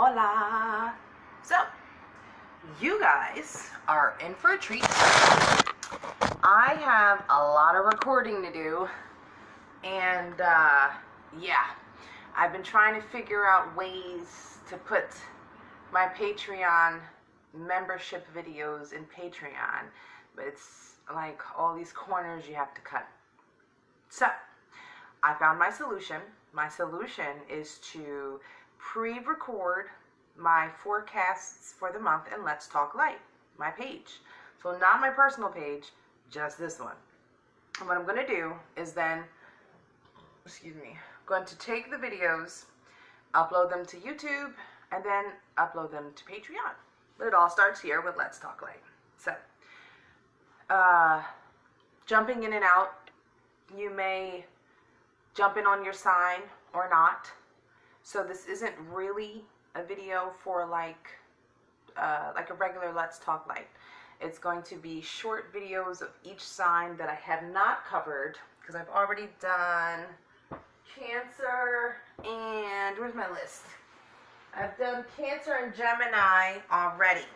Hola! So, you guys are in for a treat. I have a lot of recording to do, and yeah, I've been trying to figure out ways to put my Patreon membership videos in Patreon, but it's like all these corners you have to cut. So, I found my solution. My solution is to pre-record my forecasts for the month in Let's Talk Light, my page. So not my personal page, just this one. And what I'm going to do is then, I'm going to take the videos, upload them to YouTube, and then upload them to Patreon. But it all starts here with Let's Talk Light. So, jumping in and out, you may jump in on your sign or not. So this isn't really a video for like a regular Let's Talk Light. It's going to be short videos of each sign that I have not covered, because I've already done Cancer and, where's my list? I've done Cancer and Gemini already,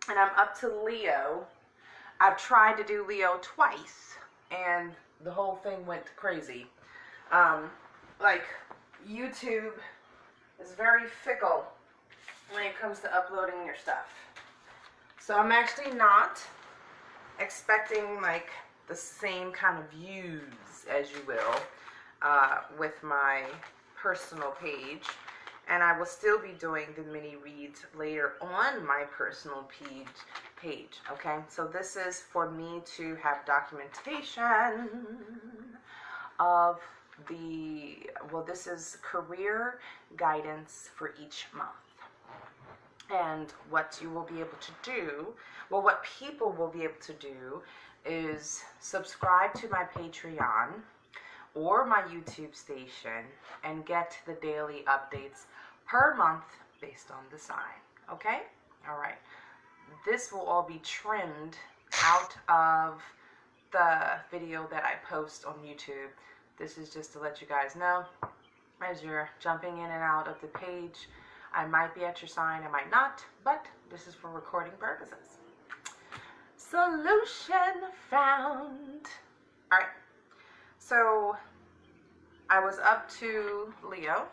and I'm up to Leo. I've tried to do Leo twice, and the whole thing went crazy. Like, YouTube is very fickle when it comes to uploading your stuff. So I'm actually not expecting like the same kind of views, as you will, with my personal page. And I will still be doing the mini reads later on my personal page. Okay, so this is for me to have documentation of this is career guidance for each month. And what you will be able to do, what people will be able to do is subscribe to my Patreon or my YouTube station and get the daily updates per month based on the sign. Okay? All right. This will all be trimmed out of the video that I post on YouTube. This is just to let you guys know, as you're jumping in and out of the page, I might be at your sign, I might not, but this is for recording purposes. Solution found. Alright, so I was up to Leo.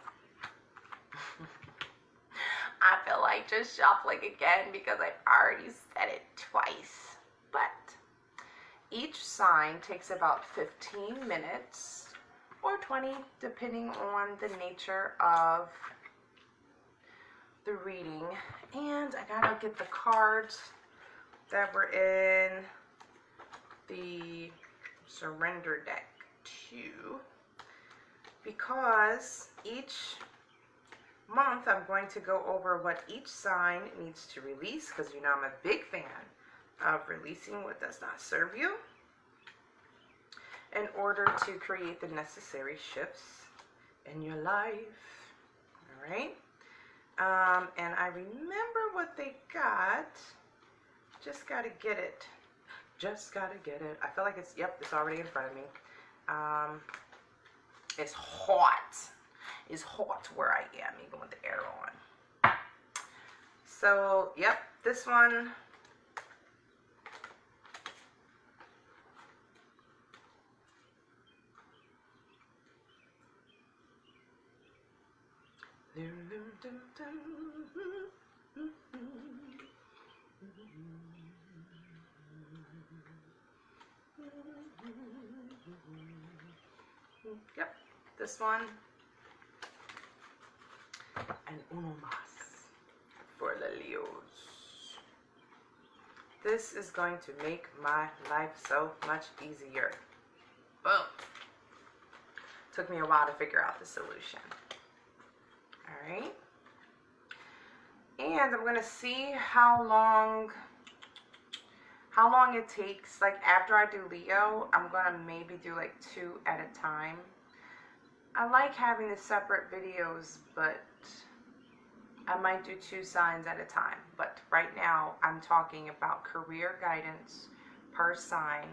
I feel like just shuffling again because I've already said it twice. But each sign takes about 15 minutes or 20, depending on the nature of the reading. And I gotta get the cards that were in the surrender deck too, because each month I'm going to go over what each sign needs to release, because you know I'm a big fan of releasing what does not serve you, in order to create the necessary shifts in your life. All right. And I remember what they got. Just gotta get it. Just gotta get it. I feel like it's, yep, it's already in front of me. It's hot. It's hot where I am, even with the air on. So, yep, this one. Yep, this one. And uno más for the Leos. This is going to make my life so much easier. Boom. Took me a while to figure out the solution. Alright. And I'm going to see how long it takes. Like after I do Leo, I'm going to maybe do like 2 at a time. I like having the separate videos, but I might do 2 signs at a time. But right now, I'm talking about career guidance per sign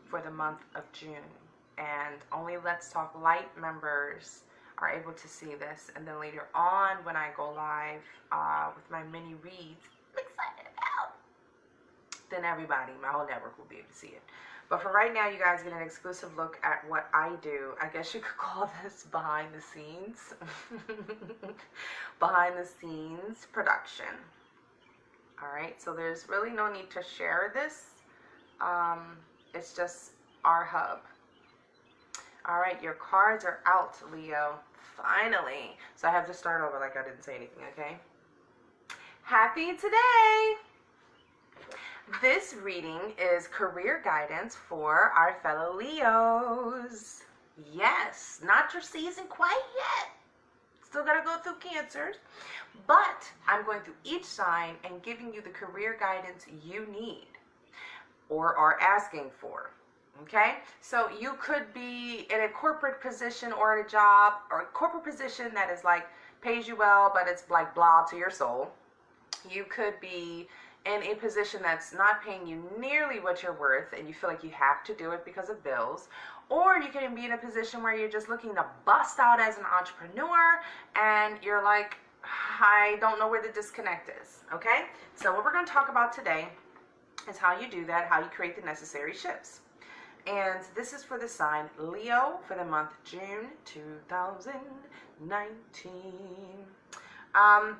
for the month of June. And only Let's Talk Light members are able to see this. And then later on, when I go live with my mini reads, I'm excited about, then everybody, my whole network will be able to see it. But for right now, you guys get an exclusive look at what I do. I guess you could call this behind the scenes. Behind the scenes production. Alright, so there's really no need to share this. It's just our hub. Alright, your cards are out, Leo. Finally. So I have to start over like I didn't say anything, okay? Happy today! This reading is career guidance for our fellow Leos. Yes, not your season quite yet. Still got to go through Cancers. But I'm going through each sign and giving you the career guidance you need or are asking for. Okay? So you could be in a corporate position or at a job or a corporate position that is like pays you well, but it's like blah to your soul. You could be in a position that's not paying you nearly what you're worth and you feel like you have to do it because of bills, or you can be in a position where you're just looking to bust out as an entrepreneur and you're like, I don't know where the disconnect is. Okay, so what we're going to talk about today is how you do that, how you create the necessary shifts. And this is for the sign Leo for the month June 2019.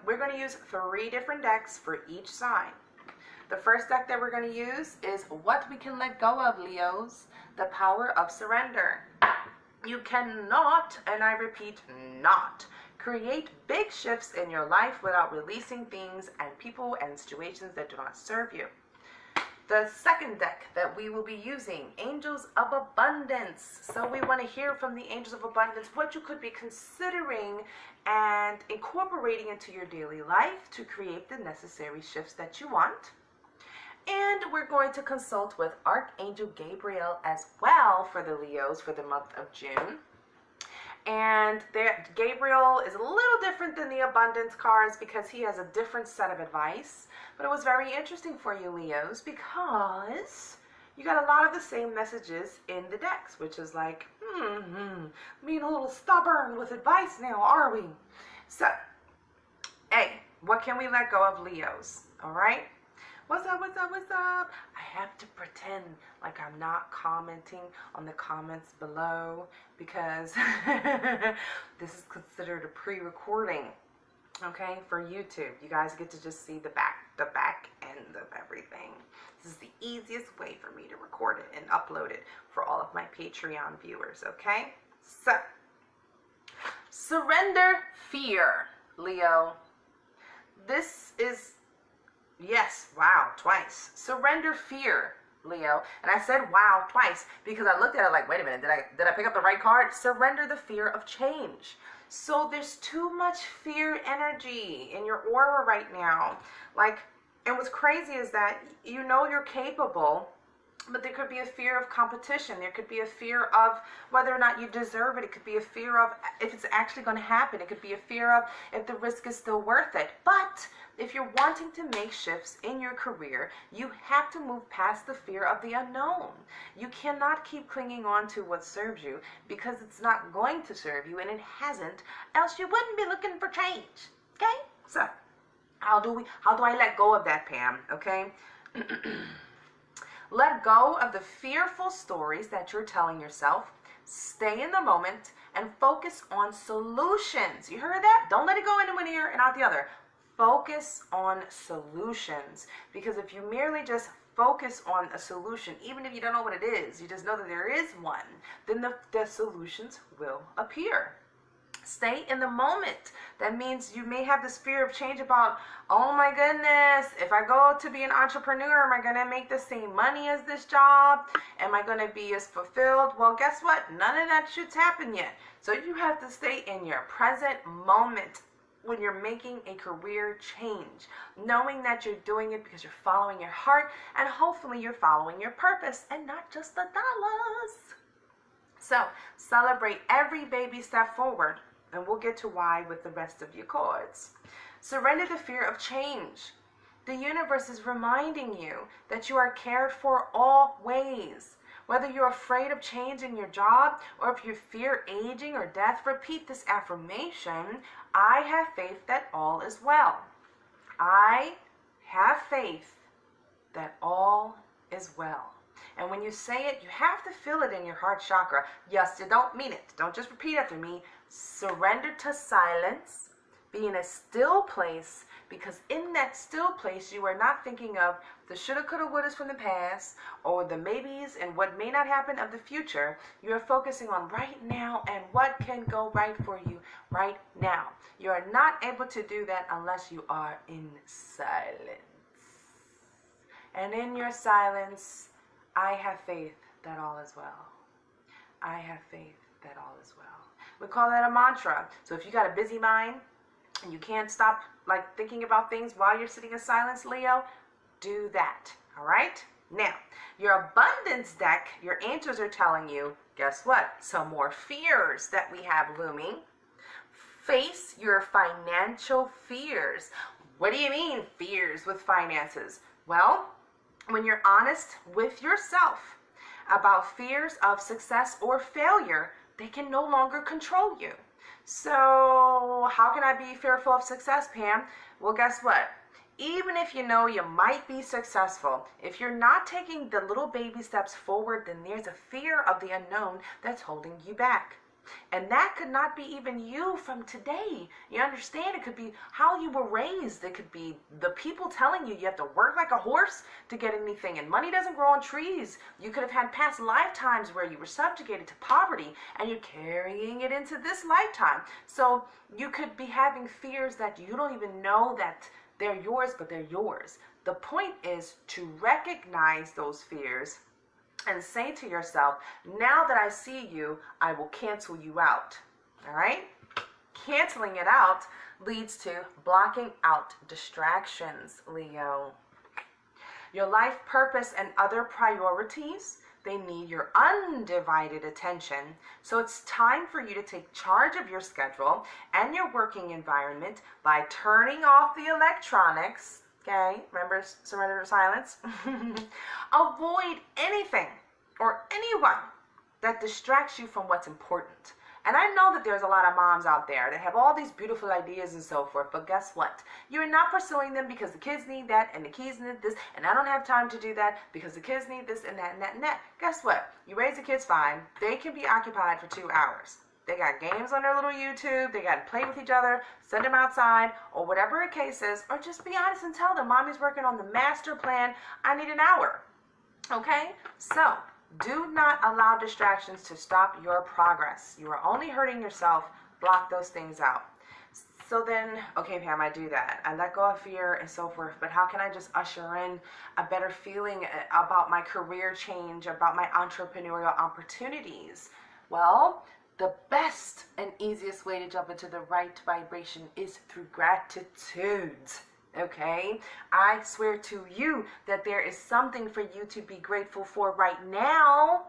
We're going to use 3 different decks for each sign. The first deck that we're going to use is What We Can Let Go Of, Leos, the Power of Surrender. You cannot, and I repeat, not, create big shifts in your life without releasing things and people and situations that do not serve you. The second deck that we will be using, Angels of Abundance. So we want to hear from the Angels of Abundance what you could be considering and incorporating into your daily life to create the necessary shifts that you want. And we're going to consult with Archangel Gabriel as well for the Leos for the month of June. And Gabriel is a little different than the Abundance cards because he has a different set of advice. But it was very interesting for you, Leos, because you got a lot of the same messages in the decks, which is like, being a little stubborn with advice now, are we? So, hey, what can we let go of, Leos? All right? What's up, what's up, what's up? I have to pretend like I'm not commenting on the comments below because this is considered a pre-recording, okay, for YouTube. You guys get to just see the back end of everything. This is the easiest way for me to record it and upload it for all of my Patreon viewers, okay? So, surrender fear, Leo. This is... Yes, wow, twice. Surrender fear, Leo. And I said wow twice because I looked at it like, wait a minute, did I pick up the right card? Surrender the fear of change. So there's too much fear energy in your aura right now. Like, and what's crazy is that you know you're capable, but there could be a fear of competition. There could be a fear of whether or not you deserve it. It could be a fear of if it's actually going to happen. It could be a fear of if the risk is still worth it. But if you're wanting to make shifts in your career, you have to move past the fear of the unknown. You cannot keep clinging on to what serves you because it's not going to serve you and it hasn't, else you wouldn't be looking for change. Okay? So, how do I let go of that, Pam? Okay? Let go of the fearful stories that you're telling yourself. Stay in the moment and focus on solutions. You heard that? Don't let it go into one ear and out the other. Focus on solutions. Because if you merely just focus on a solution, even if you don't know what it is, you just know that there is one, then the solutions will appear. Stay in the moment. That means you may have this fear of change about, oh my goodness, if I go to be an entrepreneur, am I going to make the same money as this job? Am I going to be as fulfilled? Well, guess what? None of that shit's happened yet. So you have to stay in your present moment when you're making a career change, knowing that you're doing it because you're following your heart and hopefully you're following your purpose and not just the dollars. So celebrate every baby step forward. And we'll get to why with the rest of your cards. Surrender the fear of change. The universe is reminding you that you are cared for always. Whether you're afraid of change in your job or if you fear aging or death, repeat this affirmation. I have faith that all is well. I have faith that all is well. And when you say it, you have to feel it in your heart chakra. Yes, you don't mean it. Don't just repeat after me. Surrender to silence. Be in a still place, because in that still place, you are not thinking of the shoulda, coulda, wouldas from the past or the maybes and what may not happen of the future. You are focusing on right now and what can go right for you right now. You are not able to do that unless you are in silence. And in your silence, I have faith that all is well. I have faith that all is well. We call that a mantra. So if you got a busy mind and you can't stop like thinking about things while you're sitting in silence, Leo, do that. All right? Now, your abundance deck, your angels are telling you, guess what? Some more fears that we have looming. Face your financial fears. What do you mean fears with finances? Well, when you're honest with yourself about fears of success or failure, they can no longer control you. So how can I be fearful of success, Pam? Well, guess what? Even if you know you might be successful, if you're not taking the little baby steps forward, then there's a fear of the unknown that's holding you back. And that could not be even you from today. You understand? It could be how you were raised. It could be the people telling you have to work like a horse to get anything. And money doesn't grow on trees. You could have had past lifetimes where you were subjugated to poverty and you're carrying it into this lifetime. So you could be having fears that you don't even know that they're yours, but they're yours. The point is to recognize those fears and say to yourself, now that I see you, I will cancel you out. All right? Canceling it out leads to blocking out distractions, Leo. Your life purpose and other priorities, they need your undivided attention. So it's time for you to take charge of your schedule and your working environment by turning off the electronics. Okay, remember, surrender to silence. Avoid anything or anyone that distracts you from what's important. And I know that there's a lot of moms out there that have all these beautiful ideas and so forth, but guess what? You're not pursuing them because the kids need that and the kids need this, and I don't have time to do that because the kids need this and that and that and that. Guess what? You raise the kids fine. They can be occupied for 2 hours. They got games on their little YouTube. They got to play with each other, send them outside, or whatever the case is, or just be honest and tell them, Mommy's working on the master plan. I need an hour. Okay? So, do not allow distractions to stop your progress. You are only hurting yourself. Block those things out. So then, okay, Pam, I do that. I let go of fear and so forth, but how can I just usher in a better feeling about my career change, about my entrepreneurial opportunities? Well, the best and easiest way to jump into the right vibration is through gratitude. Okay? I swear to you that there is something for you to be grateful for right now.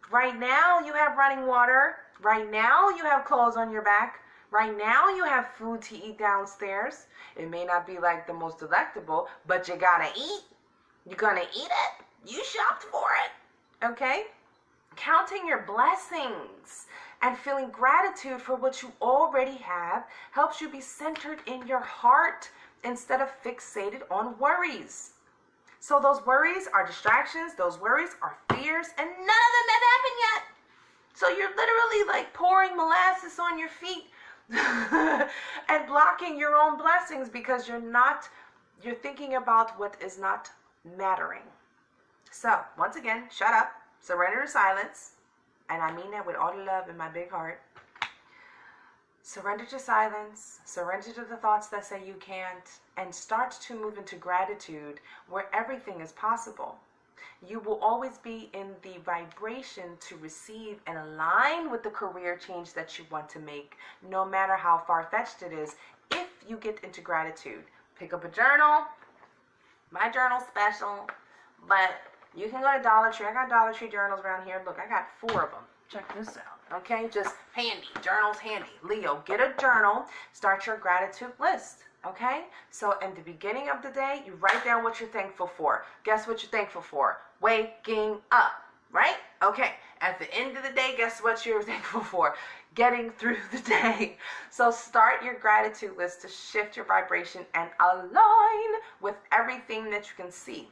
Right now you have running water. Right now you have clothes on your back. Right now you have food to eat downstairs. It may not be like the most delectable, but you gotta eat. You're gonna eat it. You shopped for it. Okay? Counting your blessings and feeling gratitude for what you already have helps you be centered in your heart instead of fixated on worries. So those worries are distractions, those worries are fears, and none of them have happened yet. So you're literally like pouring molasses on your feet and blocking your own blessings because you're thinking about what is not mattering. So once again, shut up, surrender to silence, and I mean that with all the love in my big heart. Surrender to silence, surrender to the thoughts that say you can't, and start to move into gratitude where everything is possible. You will always be in the vibration to receive and align with the career change that you want to make, no matter how far-fetched it is, if you get into gratitude. Pick up a journal. My journal's special, but you can go to Dollar Tree. I got Dollar Tree journals around here. Look, I got 4 of them. Check this out. Okay, just handy. Journal's handy. Leo, get a journal. Start your gratitude list. Okay? So in the beginning of the day, you write down what you're thankful for. Guess what you're thankful for? Waking up. right? Okay, at the end of the day, guess what you're thankful for? Getting through the day. So start your gratitude list to shift your vibration and align with everything that you can see.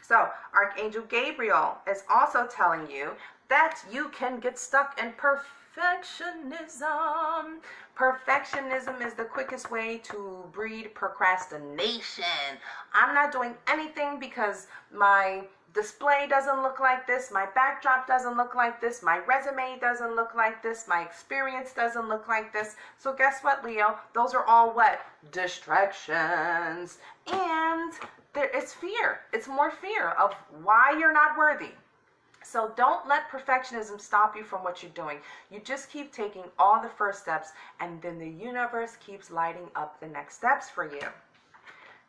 So Archangel Gabriel is also telling you that you can get stuck in perfectionism. Perfectionism is the quickest way to breed procrastination. I'm not doing anything because my display doesn't look like this, my backdrop doesn't look like this, my resume doesn't look like this, my experience doesn't look like this. So guess what, Leo? Those are all what? Distractions. And it's fear. It's more fear of why you're not worthy. So don't let perfectionism stop you from what you're doing. You just keep taking all the first steps, and then the universe keeps lighting up the next steps for you.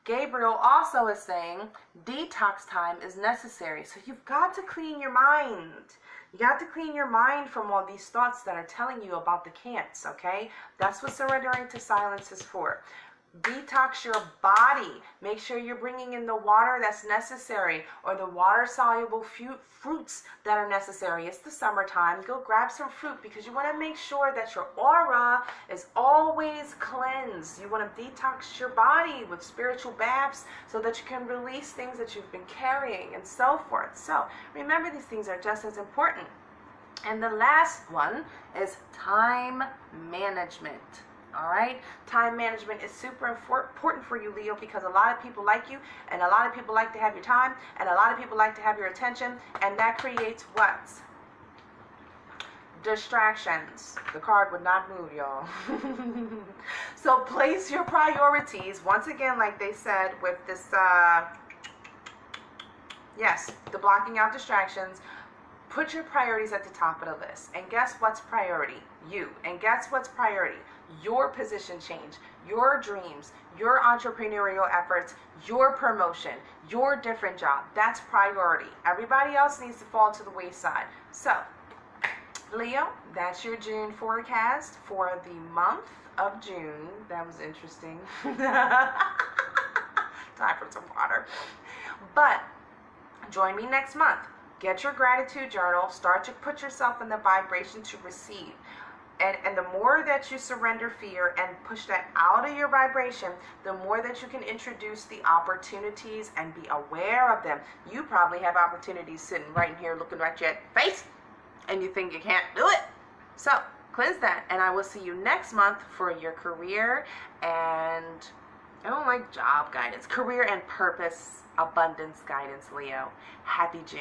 Gabriel also is saying detox time is necessary. So you've got to clean your mind. You got to clean your mind from all these thoughts that are telling you about the can'ts, okay? That's what surrendering to silence is for. Detox your body. Make sure you're bringing in the water that's necessary, or the water-soluble fruits that are necessary. It's the summertime. Go grab some fruit because you want to make sure that your aura is always cleansed. You want to detox your body with spiritual baths so that you can release things that you've been carrying and so forth. So remember, these things are just as important. And the last one is time management. All right, time management is super important for you, Leo, because a lot of people like you, and a lot of people like to have your time, and a lot of people like to have your attention, and that creates what? Distractions. The card would not move, y'all. So place your priorities, once again, like they said with this, yes, the blocking out distractions. Put your priorities at the top of the list. And guess what's priority? You. And guess what's priority? Your position change, your dreams, your entrepreneurial efforts, your promotion, your different job. That's priority. Everybody else needs to fall to the wayside. So, Leo, that's your June forecast for the month of June. That was interesting. Time for some water. But join me next month. Get your gratitude journal. Start to put yourself in the vibration to receive. And the more that you surrender fear and push that out of your vibration, the more that you can introduce the opportunities and be aware of them. You probably have opportunities sitting right in here looking right at your face, and you think you can't do it. So cleanse that, and I will see you next month for your career and, I don't like job guidance, career and purpose abundance guidance, Leo. Happy June.